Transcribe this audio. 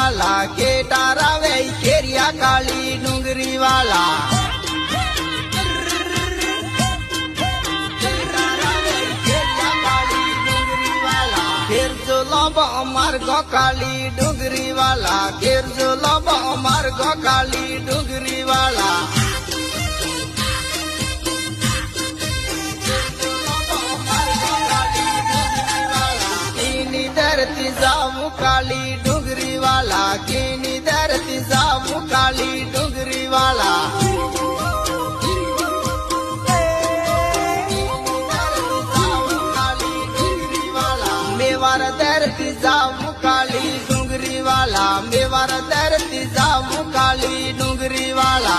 वाला केटा रावे केरिया काली डूंगरी वाला फिर जो लब मार्ग काली डूंगरी वाला फिर जो लब मार्ग काली डूंगरी वाला धरती जामू काली डूंगरी वाला कीनी धरती जामू काली डूंगरी वाला मेवार धरती जामू काली डूंगरी वाला मेवार धरती जामू काली डूंगरी वाला